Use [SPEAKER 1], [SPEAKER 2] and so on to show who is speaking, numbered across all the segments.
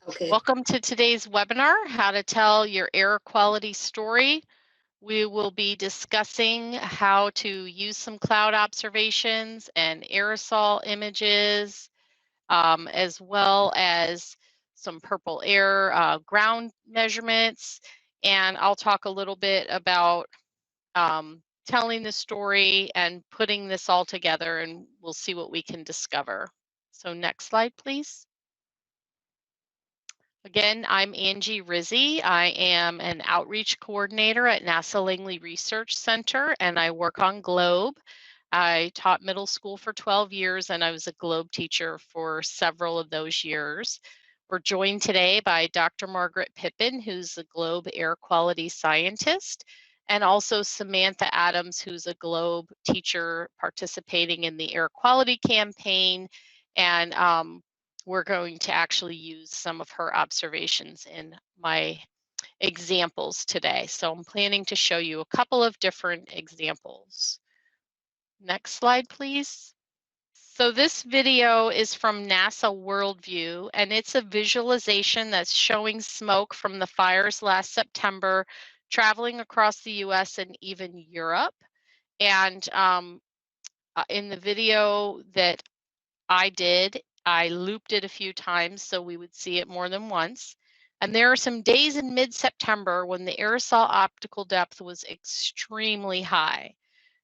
[SPEAKER 1] Okay.
[SPEAKER 2] Welcome to today's webinar, How to Tell Your Air Quality Story. We will be discussing how to use some cloud observations and aerosol images, as well as some purple air ground measurements. And I'll talk a little bit about telling the story and putting this all together, and we'll see what we can discover. So next slide, please. Again, I'm Angie Rizzi. I am an outreach coordinator at NASA Langley Research Center, and I work on GLOBE. I taught middle school for 12 years, and I was a GLOBE teacher for several of those years. We're joined today by Dr. Margaret Pippin, who's a GLOBE air quality scientist, and also Samantha Adams, who's a GLOBE teacher participating in the air quality campaign. And we're going to actually use some of her observations in my examples today. So I'm planning to show you a couple of different examples. Next slide, please. So this video is from NASA Worldview, and it's a visualization that's showing smoke from the fires last September, traveling across the US and even Europe. And in the video that I did, I looped it a few times so we would see it more than once. And there are some days in mid-September when the aerosol optical depth was extremely high.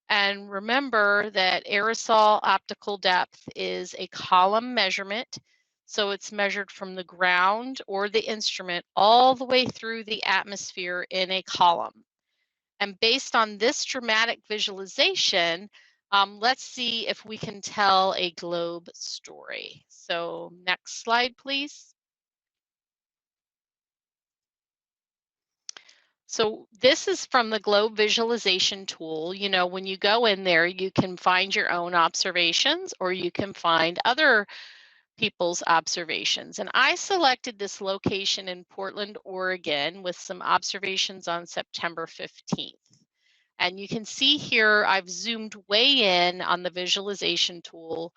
[SPEAKER 2] And remember that aerosol optical depth is a column measurement. So it's measured from the ground or the instrument all the way through the atmosphere in a column. And based on this dramatic visualization, let's see if we can tell a GLOBE story. So next slide, please. So this is from the GLOBE visualization tool. You know, when you go in there, you can find your own observations or you can find other people's observations. And I selected this location in Portland, Oregon with some observations on September 15th. And you can see here, I've zoomed way in on the visualization tool,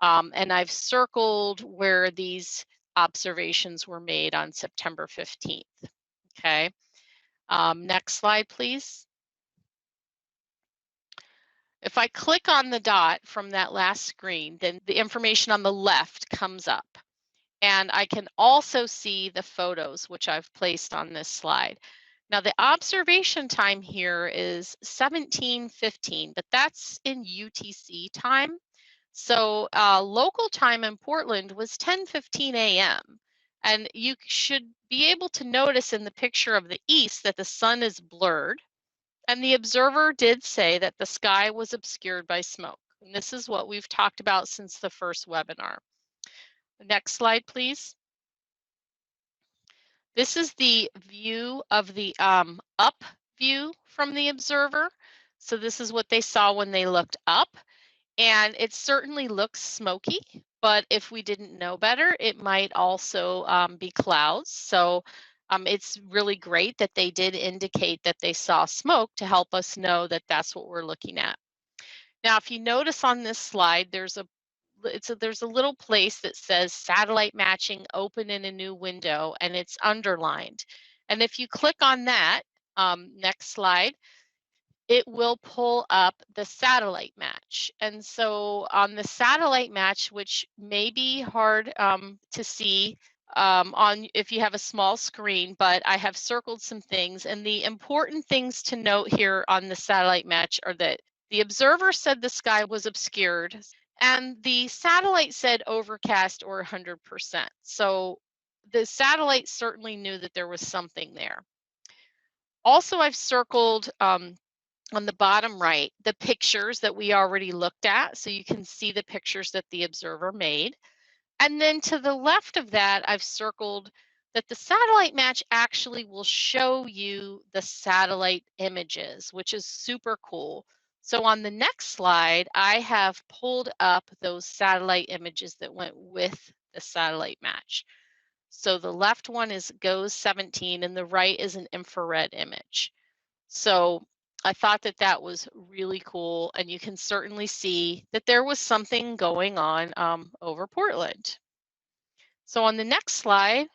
[SPEAKER 2] and I've circled where these observations were made on September 15th. Okay, next slide, please. If I click on the dot from that last screen, then the information on the left comes up. And I can also see the photos, which I've placed on this slide. Now the observation time here is 17:15, but that's in UTC time. So local time in Portland was 10:15 a.m. And you should be able to notice in the picture of the east that the sun is blurred. And the observer did say that the sky was obscured by smoke. And this is what we've talked about since the first webinar. Next slide, please. This is the view of the up view from the observer. So this is what they saw when they looked up. And it certainly looks smoky, but if we didn't know better, it might also be clouds. So it's really great that they did indicate that they saw smoke to help us know that that's what we're looking at. Now, if you notice on this slide, there's a little place that says satellite matching open in a new window, and it's underlined. And if you click on that, next slide, it will pull up the satellite match. And so on the satellite match, which may be hard to see on if you have a small screen, but I have circled some things. And the important things to note here on the satellite match are that the observer said the sky was obscured and the satellite said overcast or 100%. So the satellite certainly knew that there was something there. Also, I've circled on the bottom right the pictures that we already looked at, so you can see the pictures that the observer made. And then to the left of that, I've circled that the satellite match actually will show you the satellite images, which is super cool. So on the next slide, I have pulled up those satellite images that went with the satellite match. So the left one is GOES 17 and the right is an infrared image. So I thought that that was really cool, and you can certainly see that there was something going on over Portland. So on the next slide,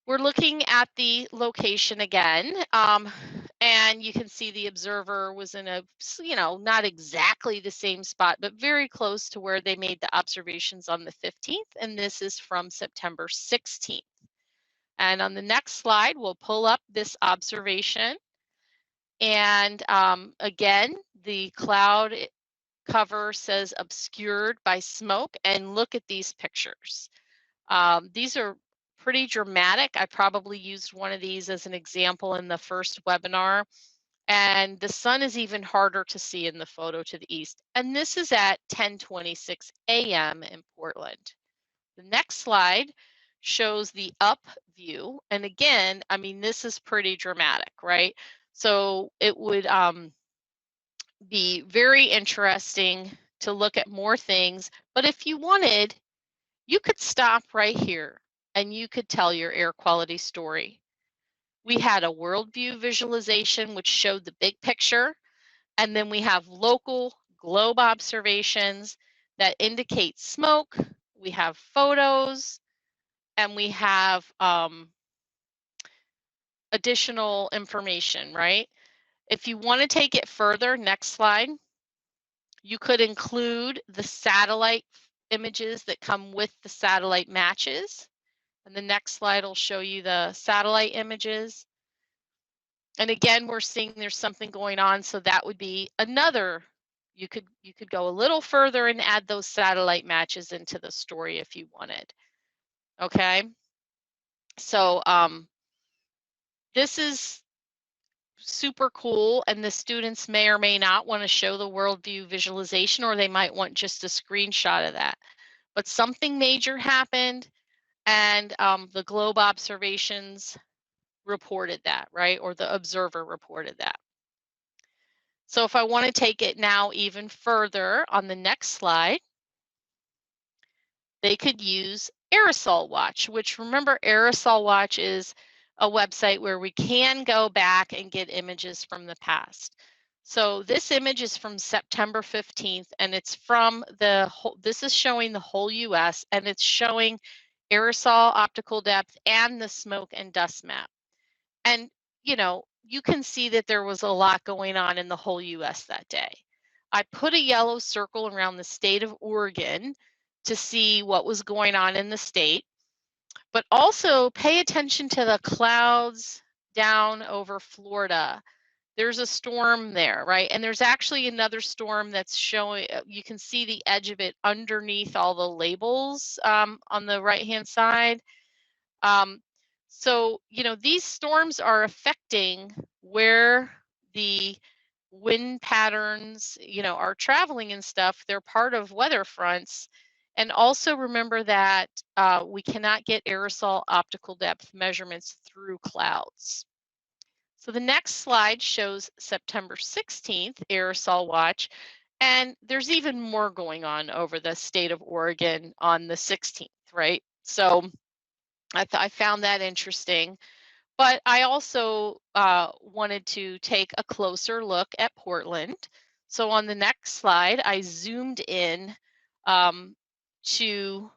[SPEAKER 2] We're looking at the location again, and you can see the observer was in a, not exactly the same spot, but very close to where they made the observations on the 15th, and this is from September 16th. And on the next slide, we'll pull up this observation. And again, the cloud cover says obscured by smoke, and look at these pictures. These are pretty dramatic. I probably used one of these as an example in the first webinar. And the sun is even harder to see in the photo to the east. And this is at 10:26 a.m. in Portland. The next slide shows the up view. And again, I mean, this is pretty dramatic, right? So it would be very interesting to look at more things. But if you wanted, you could stop right here and you could tell your air quality story. We had a worldview visualization, which showed the big picture. And then we have local globe observations that indicate smoke. We have photos, and we have additional information, right? If you want to take it further, next slide, you could include the satellite images that come with the satellite matches. And the next slide will show you the satellite images. And again, we're seeing there's something going on. So that would be another, you could go a little further and add those satellite matches into the story if you wanted. Okay. So this is super cool, and the students may or may not want to show the worldview visualization, or they might want just a screenshot of that. But something major happened, and the globe observations reported that, right? Or the observer reported that. So if I want to take it now even further on the next slide, they could use Aerosol Watch, which, remember, Aerosol Watch is a website where we can go back and get images from the past. So this image is from September 15th, and it's from the whole, this is showing the whole US, and it's showing aerosol optical depth and the smoke and dust map. And, you can see that there was a lot going on in the whole US that day. I put a yellow circle around the state of Oregon to see what was going on in the state, but also pay attention to the clouds down over Florida. There's a storm there, right? And there's actually another storm that's showing, you can see the edge of it underneath all the labels on the right-hand side. So, these storms are affecting where the wind patterns, are traveling and stuff. They're part of weather fronts. And also remember that we cannot get aerosol optical depth measurements through clouds. So the next slide shows September 16th aerosol watch, and there's even more going on over the state of Oregon on the 16th, right? So I found that interesting. But I also wanted to take a closer look at Portland. So on the next slide, I zoomed in to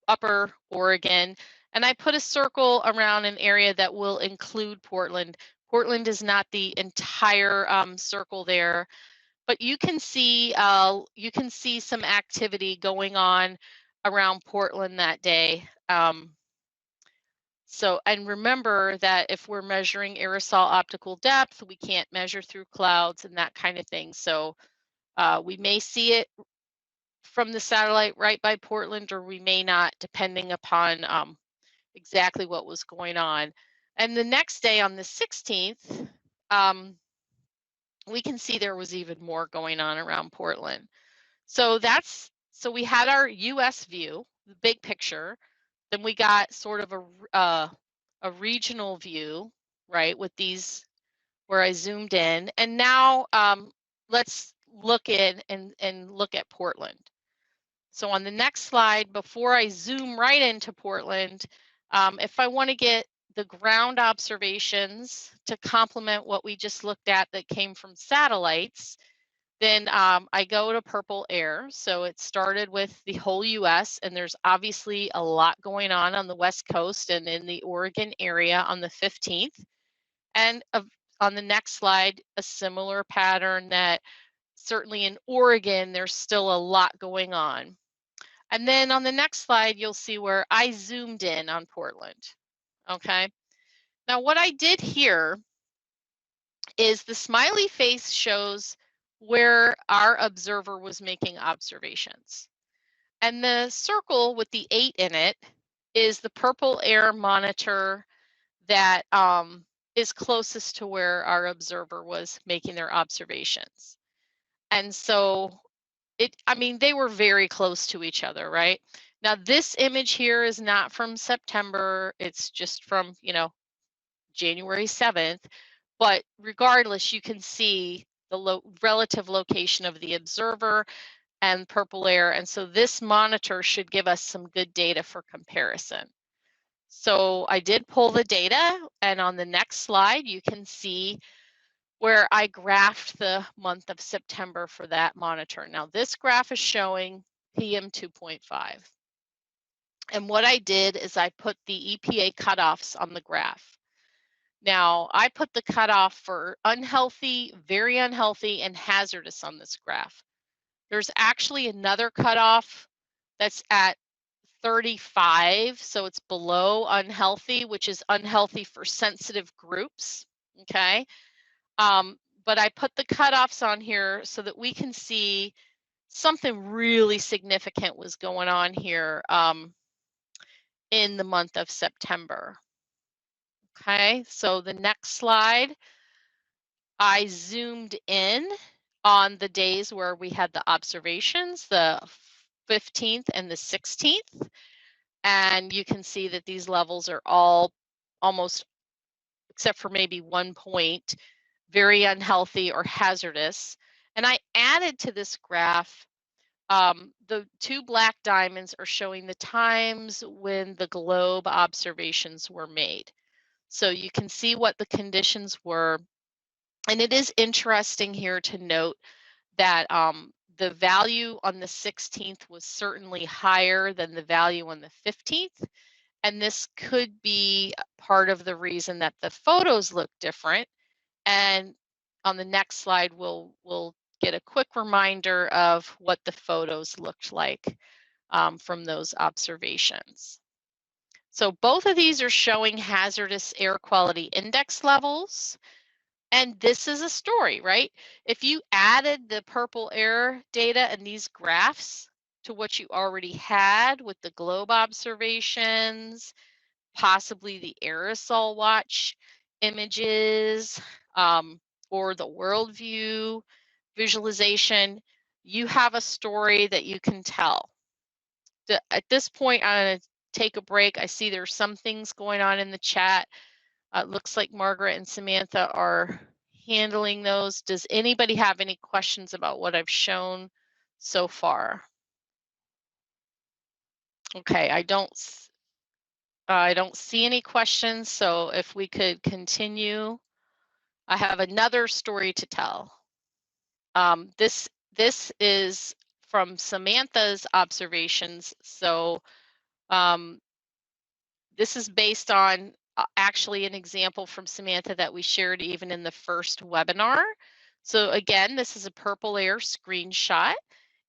[SPEAKER 2] Upper Oregon, and I put a circle around an area that will include Portland. Portland is not the entire circle there, but you can see some activity going on around Portland that day. So, and remember that if we're measuring aerosol optical depth, we can't measure through clouds and that kind of thing. So we may see it from the satellite right by Portland, or we may not, depending upon exactly what was going on. And the next day on the 16th, we can see there was even more going on around Portland. So we had our US view, the big picture. Then we got sort of a regional view, right, with these where I zoomed in. And now let's look in and look at Portland. So on the next slide, before I zoom right into Portland, if I want to get the ground observations to complement what we just looked at that came from satellites, Then I go to purple air. So it started with the whole US, and there's obviously a lot going on the West Coast and in the Oregon area on the 15th. And on the next slide, a similar pattern that certainly in Oregon, there's still a lot going on. And then on the next slide, you'll see where I zoomed in on Portland. Okay. Now, what I did here is the smiley face shows where our observer was making observations. And the circle with the 8 in it is the purple air monitor that is closest to where our observer was making their observations. And so I mean, they were very close to each other, right? Now, this image here is not from September. It's just from, January 7th. But regardless, you can see the relative location of the observer and purple air. And so this monitor should give us some good data for comparison. So I did pull the data, and on the next slide, you can see where I graphed the month of September for that monitor. Now this graph is showing PM 2.5. And what I did is I put the EPA cutoffs on the graph. Now I put the cutoff for unhealthy, very unhealthy, and hazardous on this graph. There's actually another cutoff that's at 35, so it's below unhealthy, which is unhealthy for sensitive groups, okay? But I put the cutoffs on here so that we can see something really significant was going on here in the month of September. Okay, so the next slide, I zoomed in on the days where we had the observations, the 15th and the 16th. And you can see that these levels are all almost, except for maybe 1 point, very unhealthy or hazardous. And I added to this graph, the 2 black diamonds are showing the times when the globe observations were made. So you can see what the conditions were. And it is interesting here to note that the value on the 16th was certainly higher than the value on the 15th. And this could be part of the reason that the photos look different. And on the next slide, we'll get a quick reminder of what the photos looked like from those observations. So both of these are showing hazardous air quality index levels. And this is a story, right? If you added the purple air data and these graphs to what you already had with the globe observations, possibly the aerosol watch images, or the worldview visualization, you have a story that you can tell. At this point, I'm going to take a break. I see there's some things going on in the chat. It looks like Margaret and Samantha are handling those. Does anybody have any questions about what I've shown so far? Okay, I don't see any questions, so if we could continue. I have another story to tell. This is from Samantha's observations. So this is based on actually an example from Samantha that we shared even in the first webinar. So again, this is a purple air screenshot,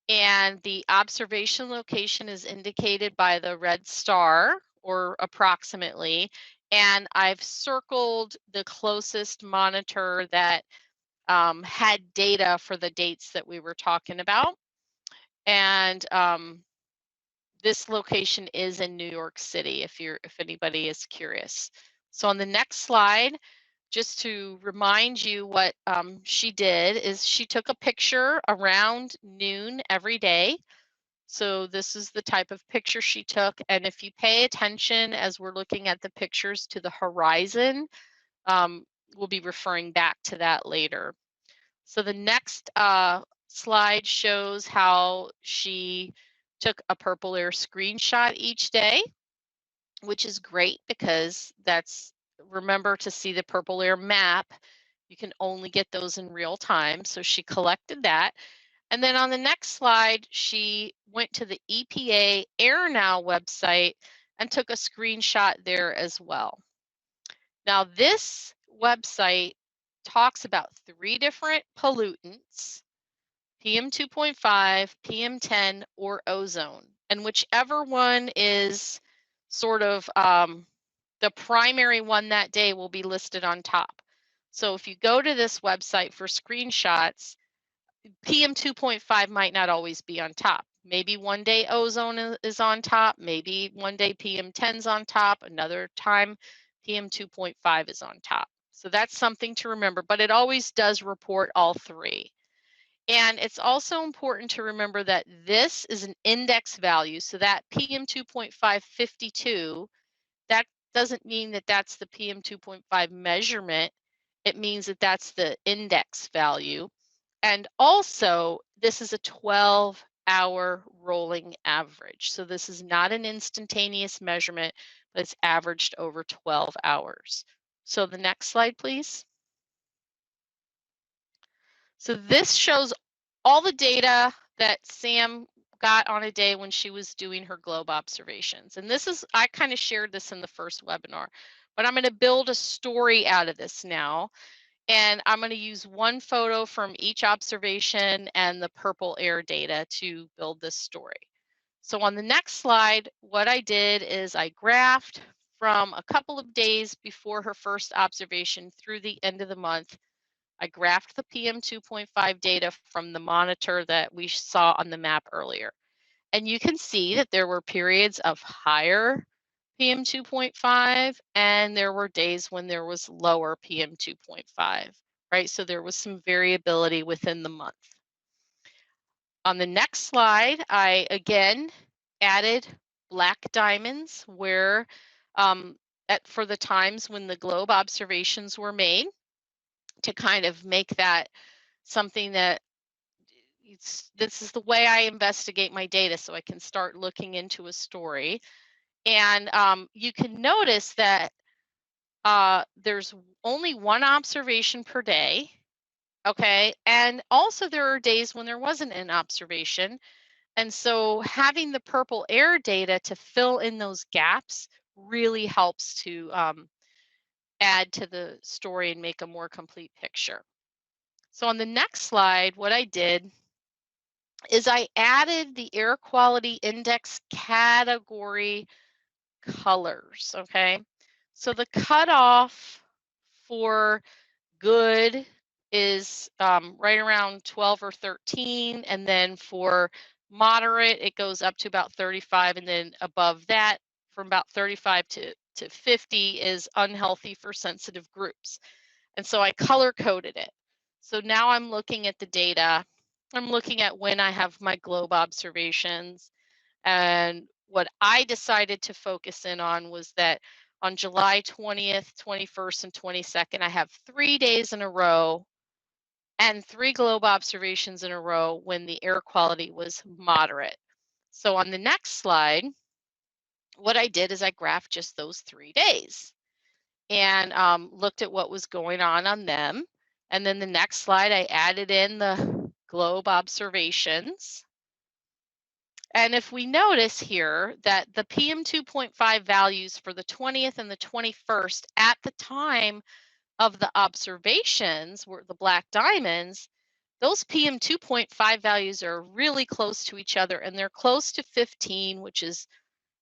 [SPEAKER 2] and the observation location is indicated by the red star, or approximately, and I've circled the closest monitor that had data for the dates that we were talking about. And this location is in New York City, if anybody is curious. So on the next slide, just to remind you what she did is she took a picture around noon every day. So this is the type of picture she took. And if you pay attention as we're looking at the pictures to the horizon, we'll be referring back to that later. So the next slide shows how she took a purple air screenshot each day, which is great because remember to see the purple air map. You can only get those in real time. So she collected that. And then on the next slide, she went to the EPA AirNow website and took a screenshot there as well. Now, this website talks about 3 different pollutants: PM 2.5, PM 10, or ozone. And whichever one is sort of the primary one that day will be listed on top. So if you go to this website for screenshots, PM 2.5 might not always be on top. Maybe one day ozone is on top, maybe one day PM 10 is on top, another time PM 2.5 is on top. So that's something to remember, but it always does report all 3. And it's also important to remember that this is an index value. So that PM 2.552, that doesn't mean that that's the PM 2.5 measurement. It means that that's the index value. And also, this is a 12-hour rolling average. So this is not an instantaneous measurement, but it's averaged over 12 hours. So the next slide, please. So this shows all the data that Sam got on a day when she was doing her globe observations. And this is, I kind of shared this in the first webinar, but I'm going to build a story out of this now. And I'm going to use one photo from each observation and the purple air data to build this story. So on the next slide, what I did is I graphed from a couple of days before her first observation through the end of the month. I graphed the PM 2.5 data from the monitor that we saw on the map earlier. And you can see that there were periods of higher PM 2.5, and there were days when there was lower PM 2.5, right? So there was some variability within the month. On the next slide, I again added black diamonds where for the times when the globe observations were made, to kind of make that something that this is the way I investigate my data, so I can start looking into a story. And you can notice that there's only one observation per day, okay? And also there are days when there wasn't an observation. And so having the purple air data to fill in those gaps really helps to add to the story and make a more complete picture. So on the next slide, what I did is I added the air quality index category colors, okay? So the cutoff for good is right around 12 or 13, and then for moderate, it goes up to about 35, and then above that, from about 35 to 50 is unhealthy for sensitive groups. And so I color coded it. So now I'm looking at the data. I'm looking at when I have my globe observations, and what I decided to focus in on was that on July 20th, 21st, and 22nd, I have 3 days in a row and 3 globe observations in a row when the air quality was moderate. So on the next slide, what I did is I graphed just those 3 days and looked at what was going on them. And then the next slide, I added in the globe observations. And if we notice here that the PM 2.5 values for the 20th and the 21st at the time of the observations were the black diamonds, those PM 2.5 values are really close to each other, and they're close to 15, which is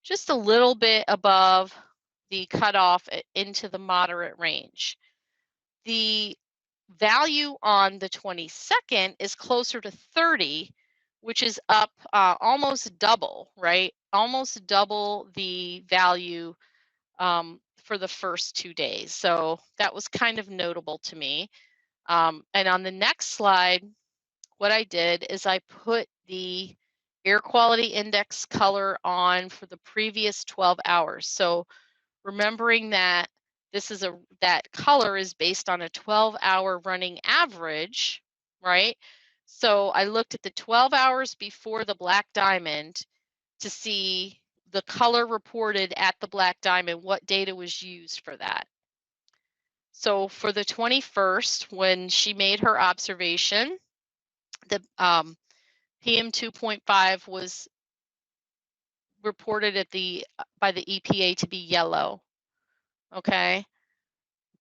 [SPEAKER 2] just a little bit above the cutoff into the moderate range. The value on the 22nd is closer to 30, which is up almost double, right? Almost double the value for the first 2 days. So that was kind of notable to me. And on the next slide, what I did is I put the air quality index color on for the previous 12 hours. So remembering that that color is based on a 12-hour running average, right? So I looked at the 12 hours before the black diamond to see the color reported at the black diamond, what data was used for that. So for the 21st, when she made her observation, the PM 2.5 was reported by the EPA to be yellow. Okay.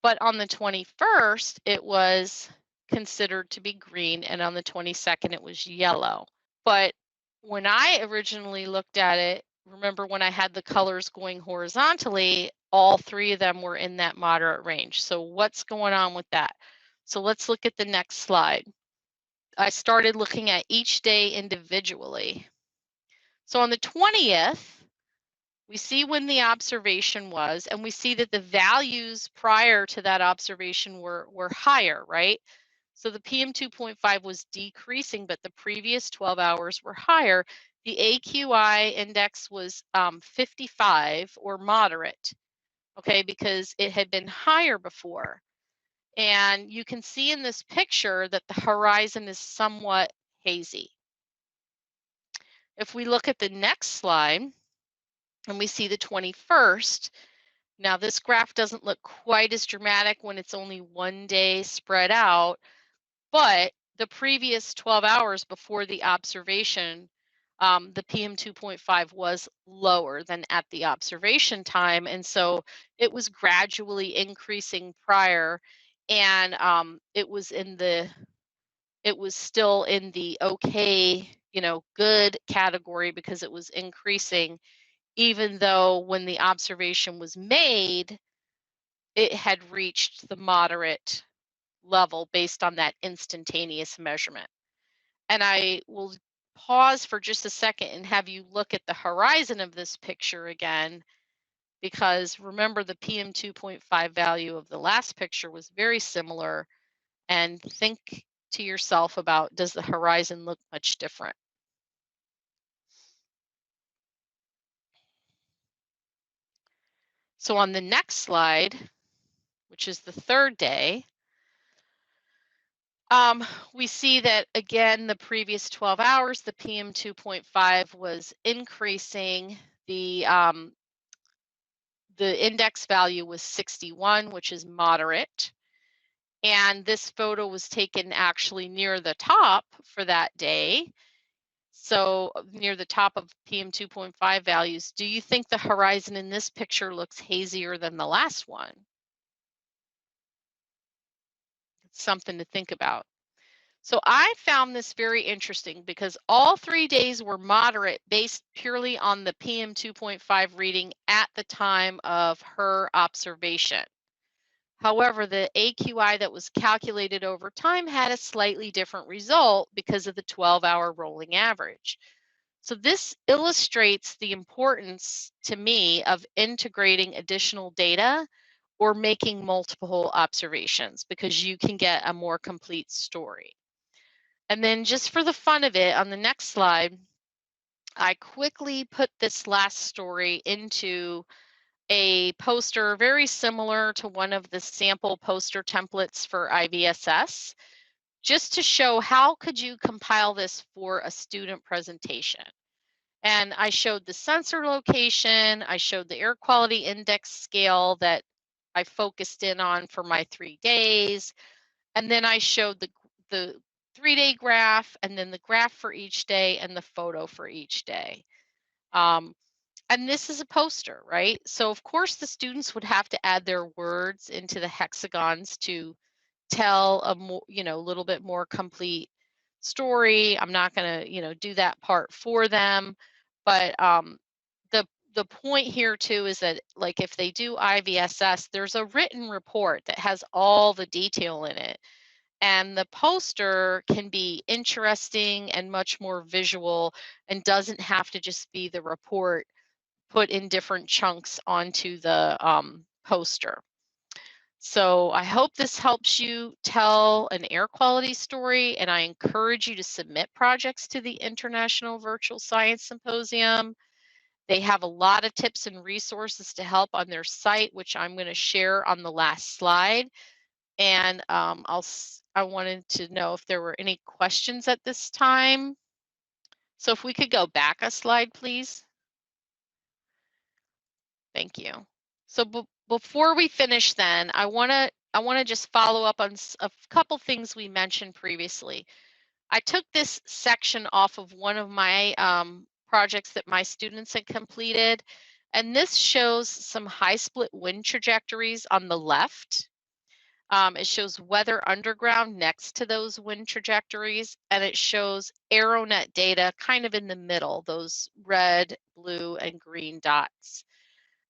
[SPEAKER 2] But on the 21st, it was considered to be green, and on the 22nd, it was yellow. But when I originally looked at it, remember when I had the colors going horizontally, all three of them were in that moderate range. So what's going on with that? So let's look at the next slide. I started looking at each day individually. So on the 20th, we see when the observation was, and we see that the values prior to that observation were higher, right? So the PM 2.5 was decreasing, but the previous 12 hours were higher. The AQI index was 55 or moderate, okay, because it had been higher before. And you can see in this picture that the horizon is somewhat hazy. If we look at the next slide and we see the 21st, now this graph doesn't look quite as dramatic when it's only one day spread out, but the previous 12 hours before the observation, the PM 2.5 was lower than at the observation time. And so it was gradually increasing prior, and it was still in the okay, good category because it was increasing, even though when the observation was made, it had reached the moderate level based on that instantaneous measurement. And I will pause for just a second and have you look at the horizon of this picture again, because remember the PM 2.5 value of the last picture was very similar, and think to yourself about, does the horizon look much different? So on the next slide, which is the third day, we see that again, the previous 12 hours, the PM 2.5 was increasing. The index value was 61, which is moderate. And this photo was taken actually near the top for that day. So near the top of PM 2.5 values. Do you think the horizon in this picture looks hazier than the last one? It's something to think about. So I found this very interesting because all 3 days were moderate based purely on the PM 2.5 reading at the time of her observation. However, the AQI that was calculated over time had a slightly different result because of the 12-hour rolling average. So this illustrates the importance to me of integrating additional data or making multiple observations, because you can get a more complete story. And then just for the fun of it, on the next slide, I quickly put this last story into a poster very similar to one of the sample poster templates for IVSS, just to show how could you compile this for a student presentation. And I showed the sensor location, I showed the air quality index scale that I focused in on for my 3 days, and then I showed the 3-day graph, and then the graph for each day and the photo for each day. And this is a poster, right? So of course the students would have to add their words into the hexagons to tell a more, little bit more complete story. I'm not going to, do that part for them, but the point here too is that, like, if they do IVSS, there's a written report that has all the detail in it. And the poster can be interesting and much more visual and doesn't have to just be the report put in different chunks onto the poster. So I hope this helps you tell an air quality story, and I encourage you to submit projects to the International Virtual Science Symposium. They have a lot of tips and resources to help on their site, which I'm going to share on the last slide. And I wanted to know if there were any questions at this time. So if we could go back a slide, please. Thank you. So before we finish then, I want to I want to just follow up on a couple things we mentioned previously. I took this section off of one of my projects that my students had completed, and this shows some high split wind trajectories on the left. It shows weather underground next to those wind trajectories, and it shows AeroNet data kind of in the middle, those red, blue, and green dots.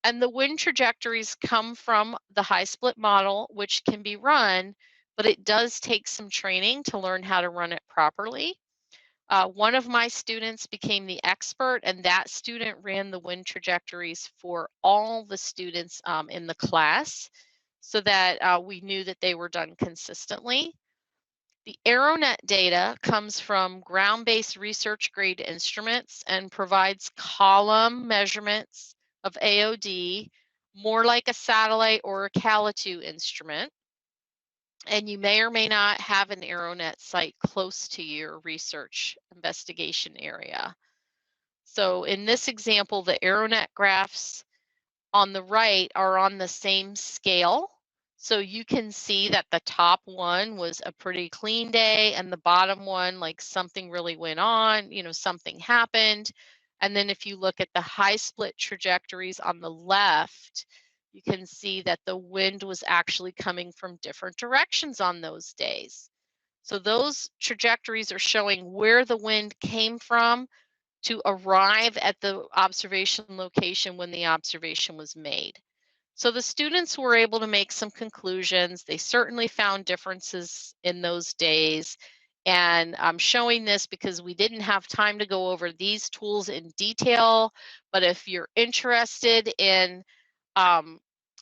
[SPEAKER 2] And the wind trajectories come from the high split model, which can be run, but it does take some training to learn how to run it properly. One of my students became the expert, and that student ran the wind trajectories for all the students in the class so that we knew that they were done consistently. The AeroNet data comes from ground-based research grade instruments and provides column measurements of AOD, more like a satellite or a Cala2 instrument. And you may or may not have an AeroNet site close to your research investigation area. So in this example, the AeroNet graphs on the right are on the same scale. So you can see that the top one was a pretty clean day and the bottom one, like something really went on, something happened. And then if you look at the high split trajectories on the left, you can see that the wind was actually coming from different directions on those days. So those trajectories are showing where the wind came from to arrive at the observation location when the observation was made. So the students were able to make some conclusions. They certainly found differences in those days. And I'm showing this because we didn't have time to go over these tools in detail. But if you're interested in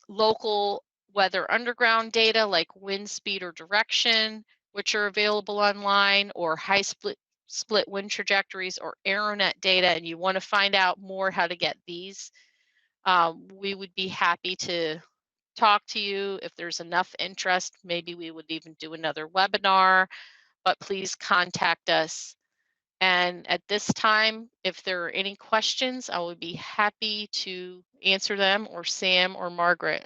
[SPEAKER 2] local weather underground data like wind speed or direction, which are available online, or high split wind trajectories or AeroNet data, and you want to find out more how to get these, we would be happy to talk to you. If there's enough interest, maybe we would even do another webinar, but please contact us. And at this time, if there are any questions, I would be happy to answer them, or Sam or Margaret.